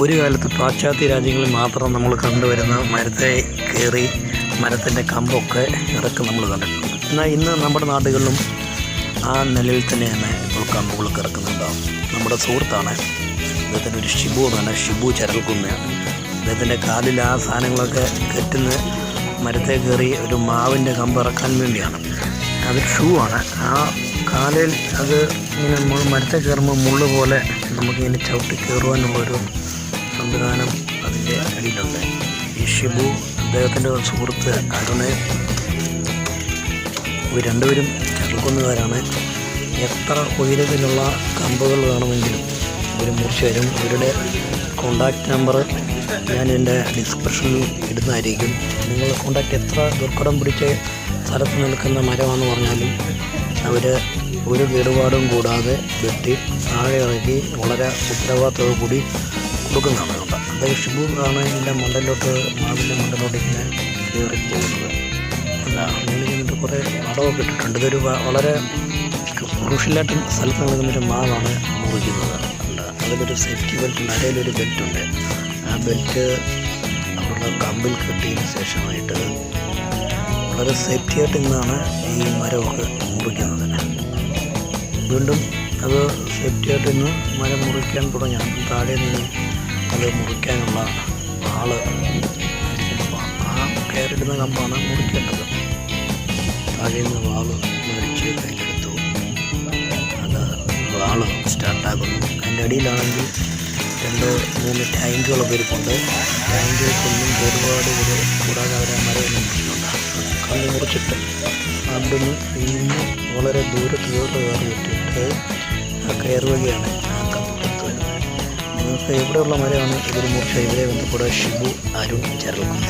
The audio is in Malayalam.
ഒരു കാലത്ത് പാശ്ചാത്യ രാജ്യങ്ങളിൽ മാത്രം നമ്മൾ കണ്ടുവരുന്ന മരത്തെ കയറി മരത്തിൻ്റെ കമ്പൊക്കെ ഇറക്കി നമ്മൾ കണ്ടിട്ടുണ്ട്. എന്നാൽ ഇന്ന് നമ്മുടെ നാടുകളിലും ആ നിലയിൽ തന്നെയാണ് ഇപ്പോൾ കമ്പുകളൊക്കെ ഇറക്കുന്നുണ്ടാവും. നമ്മുടെ സുഹൃത്താണ്, അദ്ദേഹത്തിൻ്റെ ഒരു ഷിബു എന്നാണ്, ഷിബു ചരൽക്കുന്ന്. അദ്ദേഹത്തിൻ്റെ കാലിൽ ആ സാധനങ്ങളൊക്കെ കെറ്റുന്ന മരത്തെ കയറി ഒരു മാവിൻ്റെ കമ്പ് ഇറക്കാൻ വേണ്ടിയാണ്. അതൊരു ഷൂ ആണ്. ആ കാലിൽ അത് ഇങ്ങനെ മരത്തെ കയറുമ്പോൾ മുള്ളു പോലെ നമുക്കിങ്ങനെ ചവിട്ടി കയറുവാനുള്ളൊരു സംവിധാനം അതിൻ്റെ അടിയിലുണ്ട്. ഈ ഷിബു അദ്ദേഹത്തിൻ്റെ സുഹൃത്ത് അരുണ്, ഇവർ രണ്ടുപേരും ചരൽക്കുന്നുകാരാണ്. എത്ര ഉയരത്തിലുള്ള കമ്പുകൾ വേണമെങ്കിലും ഇവർ മുറിച്ച് തരും. ഇവരുടെ കോണ്ടാക്റ്റ് നമ്പർ ഞാൻ എൻ്റെ ഡിസ്ക്രിപ്ഷനിൽ ഇടുന്നതായിരിക്കും. നിങ്ങൾ കോണ്ടാക്റ്റ് എത്ര ദുർഘടം പിടിച്ച സ്ഥലത്ത് നിൽക്കുന്ന മരമാണെന്ന് പറഞ്ഞാലും അവർ ഒരു കേടുപാടും കൂടാതെ വെട്ടി താഴെ ഇറക്കി വളരെ ഉത്തരവാദിത്തത്തോടു കൂടി കൊടുക്കുന്നതാണ്. അദ്ദേഹം ഷിബു ആണ് ഇതിൻ്റെ മണ്ടലോട്ട്, മാവിൻ്റെ മണ്ടലോട്ട് ഇങ്ങനെ കയറിപ്പോകുന്നത്. അല്ല, നിന്നിട്ട് കുറേ അടവൊക്കെ ഇട്ടിട്ടുണ്ട്. ഇതൊരു വളരെ ക്രൂഷ്യലായിട്ട് സ്ഥലത്ത് നിൽക്കുന്നൊരു മാവാണ് മുറിക്കുന്നത്. അതിലൊരു സേഫ്റ്റി ബെൽറ്റ് ഉണ്ട്, അരയിലൊരു ബെൽറ്റുണ്ട്. ആ ബെൽറ്റ് അവരുടെ കമ്പിൽ കെട്ടിയതിന് ശേഷമായിട്ട് വളരെ സേഫ്റ്റി ആയിട്ട് നിന്നാണ് ഈ മരമൊക്കെ മുറിക്കുന്നത്. വീണ്ടും അത് സേഫ്റ്റി ആയിട്ട് ഇന്ന് മരം മുറിക്കാൻ തുടങ്ങിയാണ്. താഴെ നിന്ന് അത് മുറിക്കാനുള്ള ആള് ആ കയറിടുന്ന കമ്പാണ് മുറിക്കേണ്ടത്. താഴെ നിന്ന് വാള് മേടിച്ച് കയ്യിലെടുത്തു. അത് വാള് സ്റ്റാർട്ടാക്കുന്നു. അതിൻ്റെ അടിയിലാണെങ്കിൽ 2-3 ടാങ്കുകളൊക്കെ ഇരിപ്പുണ്ട്. ടാങ്കുകൾക്കൊന്നും ഒരുപാട് കൂടാതെ അവരെ മരമൊന്നും മുറിക്കുന്നുണ്ട്. കല്ല് മുറിച്ചിട്ട് അവിടുന്ന് ഇന്ന് വളരെ ദൂരത്ത് കയറിയിട്ടിട്ട് കയറുകയാണ് ആ കമ്പത്ത് വരുന്നത്. നിങ്ങൾക്ക് എവിടെയുള്ള മരമാണ് ഇവർ മുറിച്ച, ഇവരെ ബന്ധപ്പെടുക ഷിബു അരുൺ ചരൽക്കുന്ന്.